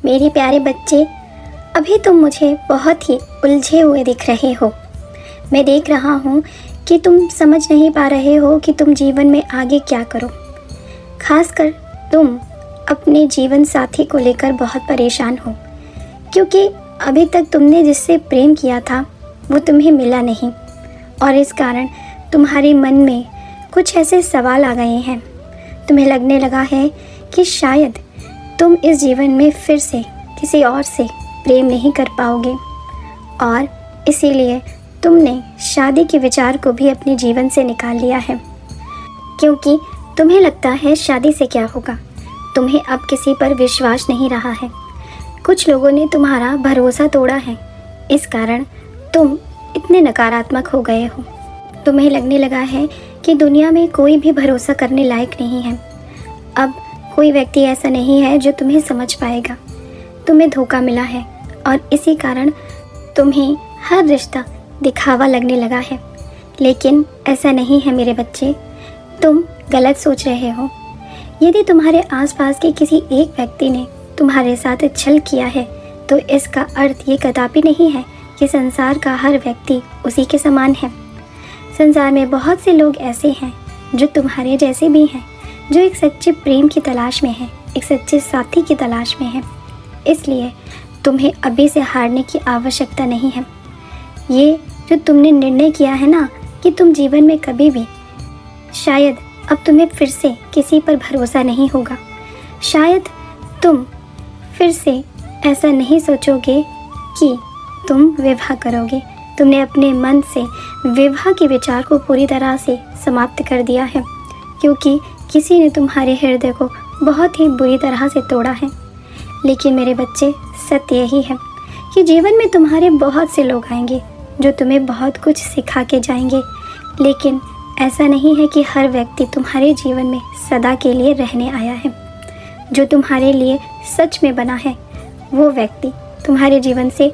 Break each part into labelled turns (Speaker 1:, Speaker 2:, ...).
Speaker 1: मेरे प्यारे बच्चे, अभी तुम मुझे बहुत ही उलझे हुए दिख रहे हो। मैं देख रहा हूँ कि तुम समझ नहीं पा रहे हो कि तुम जीवन में आगे क्या करो। खासकर तुम अपने जीवन साथी को लेकर बहुत परेशान हो, क्योंकि अभी तक तुमने जिससे प्रेम किया था वो तुम्हें मिला नहीं, और इस कारण तुम्हारे मन में कुछ ऐसे सवाल आ गए हैं। तुम्हें लगने लगा है कि शायद तुम इस जीवन में फिर से किसी और से प्रेम नहीं कर पाओगे, और इसीलिए तुमने शादी के विचार को भी अपने जीवन से निकाल लिया है, क्योंकि तुम्हें लगता है शादी से क्या होगा। तुम्हें अब किसी पर विश्वास नहीं रहा है। कुछ लोगों ने तुम्हारा भरोसा तोड़ा है, इस कारण तुम इतने नकारात्मक हो गए हो। तुम्हें लगने लगा है कि दुनिया में कोई भी भरोसा करने लायक नहीं है। अब कोई व्यक्ति ऐसा नहीं है जो तुम्हें समझ पाएगा। तुम्हें धोखा मिला है, और इसी कारण तुम्हें हर रिश्ता दिखावा लगने लगा है। लेकिन ऐसा नहीं है मेरे बच्चे, तुम गलत सोच रहे हो। यदि तुम्हारे आसपास के किसी एक व्यक्ति ने तुम्हारे साथ छल किया है, तो इसका अर्थ ये कदापि नहीं है कि संसार का हर व्यक्ति उसी के समान है। संसार में बहुत से लोग ऐसे हैं जो तुम्हारे जैसे भी हैं, जो एक सच्चे प्रेम की तलाश में हैं, एक सच्चे साथी की तलाश में हैं। इसलिए तुम्हें अभी से हारने की आवश्यकता नहीं है। ये जो तुमने निर्णय किया है ना कि तुम जीवन में कभी भी, शायद अब तुम्हें फिर से किसी पर भरोसा नहीं होगा। शायद तुम फिर से ऐसा नहीं सोचोगे कि तुम विवाह करोगे। तुमने अपने मन से विवाह के विचार को पूरी तरह से समाप्त कर दिया है, क्योंकि किसी ने तुम्हारे हृदय को बहुत ही बुरी तरह से तोड़ा है। लेकिन मेरे बच्चे, सत्य यही है कि जीवन में तुम्हारे बहुत से लोग आएंगे जो तुम्हें बहुत कुछ सिखा के जाएंगे। लेकिन ऐसा नहीं है कि हर व्यक्ति तुम्हारे जीवन में सदा के लिए रहने आया है। जो तुम्हारे लिए सच में बना है, वो व्यक्ति तुम्हारे जीवन से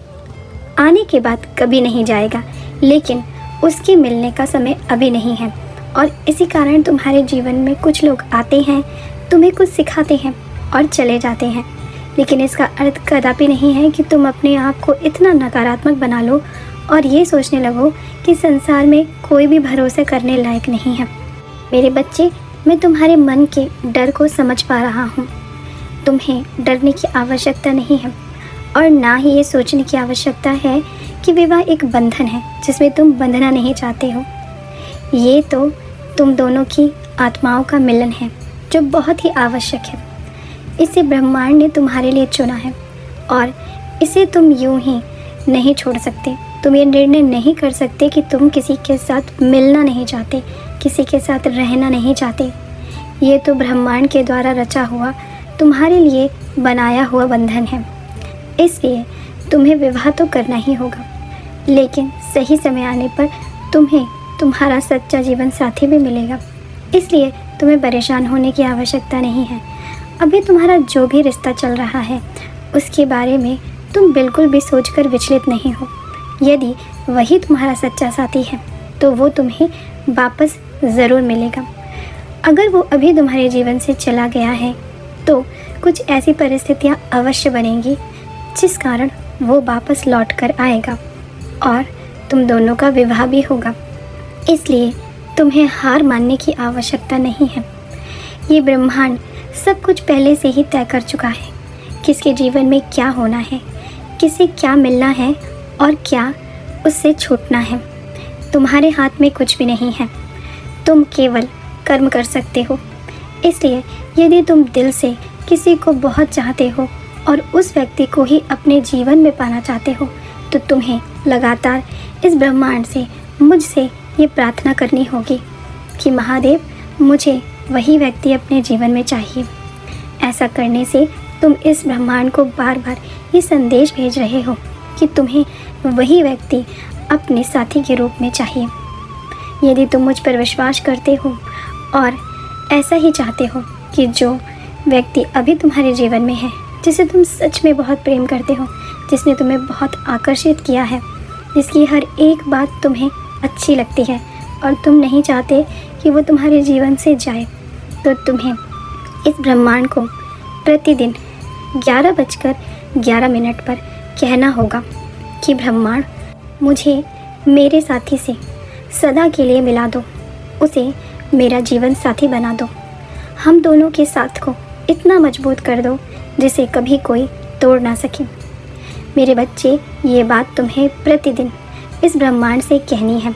Speaker 1: आने के बाद कभी नहीं जाएगा, लेकिन उसके मिलने का समय अभी नहीं है। और इसी कारण तुम्हारे जीवन में कुछ लोग आते हैं, तुम्हें कुछ सिखाते हैं और चले जाते हैं। लेकिन इसका अर्थ कदापि नहीं है कि तुम अपने आप को इतना नकारात्मक बना लो और ये सोचने लगो कि संसार में कोई भी भरोसा करने लायक नहीं है। मेरे बच्चे, मैं तुम्हारे मन के डर को समझ पा रहा हूँ। तुम्हें डरने की आवश्यकता नहीं है, और ना ही ये सोचने की आवश्यकता है कि विवाह एक बंधन है जिसमें तुम बंधना नहीं चाहते हो। ये तो तुम दोनों की आत्माओं का मिलन है जो बहुत ही आवश्यक है। इसे ब्रह्मांड ने तुम्हारे लिए चुना है, और इसे तुम यूं ही नहीं छोड़ सकते। तुम ये निर्णय नहीं कर सकते कि तुम किसी के साथ मिलना नहीं चाहते, किसी के साथ रहना नहीं चाहते। ये तो ब्रह्मांड के द्वारा रचा हुआ, तुम्हारे लिए बनाया हुआ बंधन है। इसलिए तुम्हें विवाह तो करना ही होगा, लेकिन सही समय आने पर तुम्हें तुम्हारा सच्चा जीवन साथी भी मिलेगा। इसलिए तुम्हें परेशान होने की आवश्यकता नहीं है। अभी तुम्हारा जो भी रिश्ता चल रहा है उसके बारे में तुम बिल्कुल भी सोचकर विचलित नहीं हो। यदि वही तुम्हारा सच्चा साथी है तो वो तुम्हें वापस ज़रूर मिलेगा। अगर वो अभी तुम्हारे जीवन से चला गया है तो कुछ ऐसी परिस्थितियाँ अवश्य बनेंगी जिस कारण वो वापस लौट कर आएगा, और तुम दोनों का विवाह भी होगा। इसलिए तुम्हें हार मानने की आवश्यकता नहीं है। ये ब्रह्मांड सब कुछ पहले से ही तय कर चुका है, किसके जीवन में क्या होना है, किसे क्या मिलना है और क्या उससे छूटना है। तुम्हारे हाथ में कुछ भी नहीं है, तुम केवल कर्म कर सकते हो। इसलिए यदि तुम दिल से किसी को बहुत चाहते हो और उस व्यक्ति को ही अपने जीवन में पाना चाहते हो, तो तुम्हें लगातार इस ब्रह्मांड से, मुझसे ये प्रार्थना करनी होगी कि महादेव, मुझे वही व्यक्ति अपने जीवन में चाहिए। ऐसा करने से तुम इस ब्रह्मांड को बार बार ये संदेश भेज रहे हो कि तुम्हें वही व्यक्ति अपने साथी के रूप में चाहिए। यदि तुम मुझ पर विश्वास करते हो और ऐसा ही चाहते हो कि जो व्यक्ति अभी तुम्हारे जीवन में है, जिसे तुम सच में बहुत प्रेम करते हो, जिसने तुम्हें बहुत आकर्षित किया है, जिसकी हर एक बात तुम्हें अच्छी लगती है और तुम नहीं चाहते कि वो तुम्हारे जीवन से जाए, तो तुम्हें इस ब्रह्मांड को प्रतिदिन 11:11 पर कहना होगा कि ब्रह्मांड मुझे मेरे साथी से सदा के लिए मिला दो, उसे मेरा जीवन साथी बना दो। हम दोनों के साथ को इतना मजबूत कर दो जिसे कभी कोई तोड़ ना सके। मेरे बच्चे, ये बात तुम्हें प्रतिदिन इस ब्रह्मांड से कहनी है।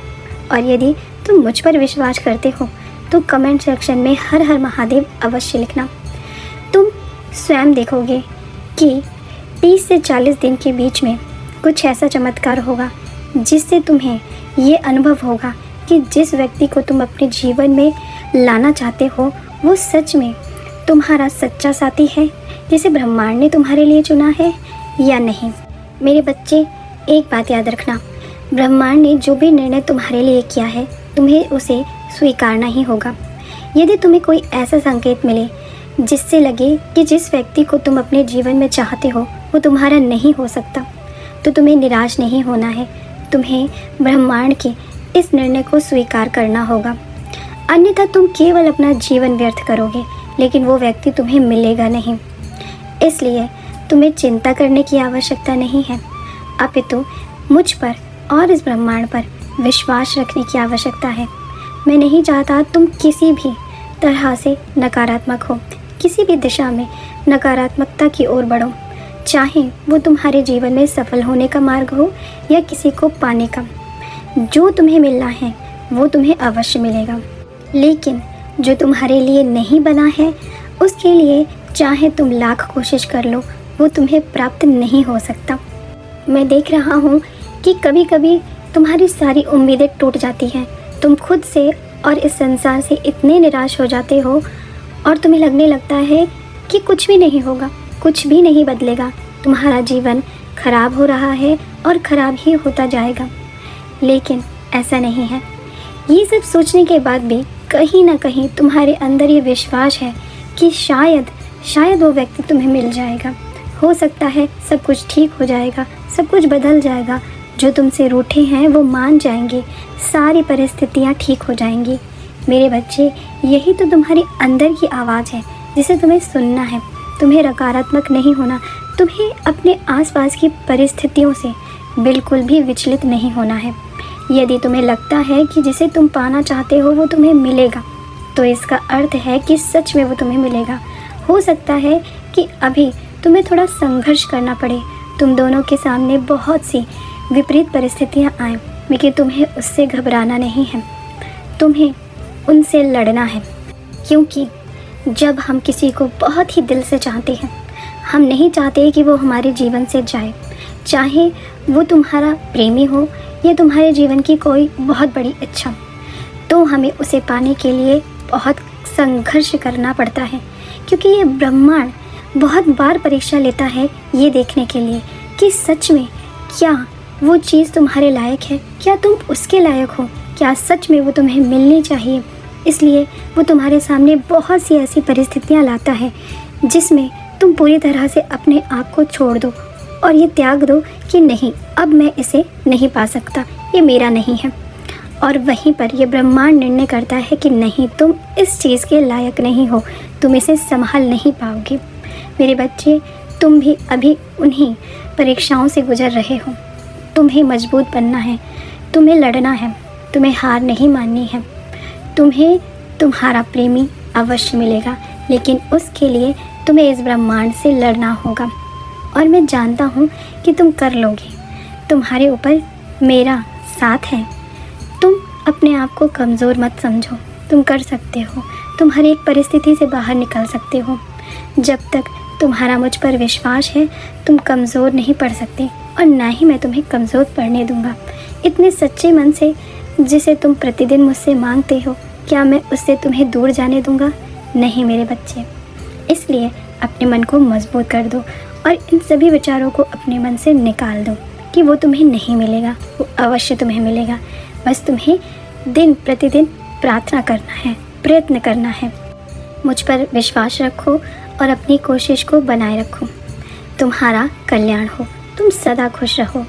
Speaker 1: और यदि तुम मुझ पर विश्वास करते हो तो कमेंट सेक्शन में हर हर महादेव अवश्य लिखना। तुम स्वयं देखोगे कि 30 से 40 दिन के बीच में कुछ ऐसा चमत्कार होगा जिससे तुम्हें ये अनुभव होगा कि जिस व्यक्ति को तुम अपने जीवन में लाना चाहते हो वो सच में तुम्हारा सच्चा साथी है जिसे ब्रह्मांड ने तुम्हारे लिए चुना है या नहीं। मेरे बच्चे, एक बात याद रखना, ब्रह्मांड ने जो भी निर्णय तुम्हारे लिए किया है तुम्हें उसे स्वीकारना ही होगा। यदि तुम्हें कोई ऐसा संकेत मिले जिससे लगे कि जिस व्यक्ति को तुम अपने जीवन में चाहते हो वो तुम्हारा नहीं हो सकता, तो तुम्हें निराश नहीं होना है। तुम्हें ब्रह्मांड के इस निर्णय को स्वीकार करना होगा, अन्यथा तुम केवल अपना जीवन व्यर्थ करोगे, लेकिन वो व्यक्ति तुम्हें मिलेगा नहीं। इसलिए तुम्हें चिंता करने की आवश्यकता नहीं है, अपितु मुझ पर और इस ब्रह्मांड पर विश्वास रखने की आवश्यकता है। मैं नहीं चाहता तुम किसी भी तरह से नकारात्मक हो, किसी भी दिशा में नकारात्मकता की ओर बढ़ो, चाहे वो तुम्हारे जीवन में सफल होने का मार्ग हो या किसी को पाने का। जो तुम्हें मिलना है वो तुम्हें अवश्य मिलेगा, लेकिन जो तुम्हारे लिए नहीं बना है उसके लिए चाहे तुम लाख कोशिश कर लो वो तुम्हें प्राप्त नहीं हो सकता। मैं देख रहा हूँ कि कभी कभी तुम्हारी सारी उम्मीदें टूट जाती हैं, तुम खुद से और इस संसार से इतने निराश हो जाते हो और तुम्हें लगने लगता है कि कुछ भी नहीं होगा, कुछ भी नहीं बदलेगा, तुम्हारा जीवन खराब हो रहा है और ख़राब ही होता जाएगा। लेकिन ऐसा नहीं है। ये सब सोचने के बाद भी कहीं ना कहीं तुम्हारे अंदर ये विश्वास है कि शायद वो व्यक्ति तुम्हें मिल जाएगा। हो सकता है सब कुछ ठीक हो जाएगा, सब कुछ बदल जाएगा, जो तुमसे रूठे हैं वो मान जाएंगे, सारी परिस्थितियाँ ठीक हो जाएंगी। मेरे बच्चे, यही तो तुम्हारी अंदर की आवाज़ है जिसे तुम्हें सुनना है। तुम्हें नकारात्मक नहीं होना, तुम्हें अपने आसपास की परिस्थितियों से बिल्कुल भी विचलित नहीं होना है। यदि तुम्हें लगता है कि जिसे तुम पाना चाहते हो वो तुम्हें मिलेगा, तो इसका अर्थ है कि सच में वो तुम्हें मिलेगा। हो सकता है कि अभी तुम्हें थोड़ा संघर्ष करना पड़े, तुम दोनों के सामने बहुत सी विपरीत परिस्थितियाँ आएँ, लेकिन तुम्हें उससे घबराना नहीं है, तुम्हें उनसे लड़ना है। क्योंकि जब हम किसी को बहुत ही दिल से चाहते हैं, हम नहीं चाहते कि वो हमारे जीवन से जाए, चाहे वो तुम्हारा प्रेमी हो या तुम्हारे जीवन की कोई बहुत बड़ी इच्छा, तो हमें उसे पाने के लिए बहुत संघर्ष करना पड़ता है। क्योंकि ये ब्रह्मांड बहुत बार परीक्षा लेता है ये देखने के लिए कि सच में क्या वो चीज़ तुम्हारे लायक है, क्या तुम उसके लायक हो, क्या सच में वो तुम्हें मिलनी चाहिए। इसलिए वो तुम्हारे सामने बहुत सी ऐसी परिस्थितियाँ लाता है जिसमें तुम पूरी तरह से अपने आप को छोड़ दो और ये त्याग दो कि नहीं, अब मैं इसे नहीं पा सकता, ये मेरा नहीं है। और वहीं पर ये ब्रह्मांड निर्णय करता है कि नहीं, तुम इस चीज़ के लायक नहीं हो, तुम इसे संभाल नहीं पाओगे। मेरे बच्चे, तुम भी अभी उन्हीं परीक्षाओं से गुजर रहे हो। तुम्हें मजबूत बनना है, तुम्हें लड़ना है, तुम्हें हार नहीं माननी है। तुम्हें तुम्हारा प्रेमी अवश्य मिलेगा, लेकिन उसके लिए तुम्हें इस ब्रह्मांड से लड़ना होगा। और मैं जानता हूँ कि तुम कर लोगे, तुम्हारे ऊपर मेरा साथ है। तुम अपने आप को कमज़ोर मत समझो, तुम कर सकते हो, तुम हर एक परिस्थिति से बाहर निकल सकते हो। जब तक तुम्हारा मुझ पर विश्वास है तुम कमज़ोर नहीं पड़ सकते, और ना ही मैं तुम्हें कमज़ोर पड़ने दूंगा। इतने सच्चे मन से जिसे तुम प्रतिदिन मुझसे मांगते हो, क्या मैं उससे तुम्हें दूर जाने दूंगा? नहीं मेरे बच्चे। इसलिए अपने मन को मजबूत कर दो और इन सभी विचारों को अपने मन से निकाल दो कि वो तुम्हें नहीं मिलेगा, वो अवश्य तुम्हें मिलेगा। बस तुम्हें दिन प्रतिदिन प्रार्थना करना है, प्रयत्न करना है। मुझ पर विश्वास रखो और अपनी कोशिश को बनाए रखो। तुम्हारा कल्याण हो, तुम सदा खुश रहो।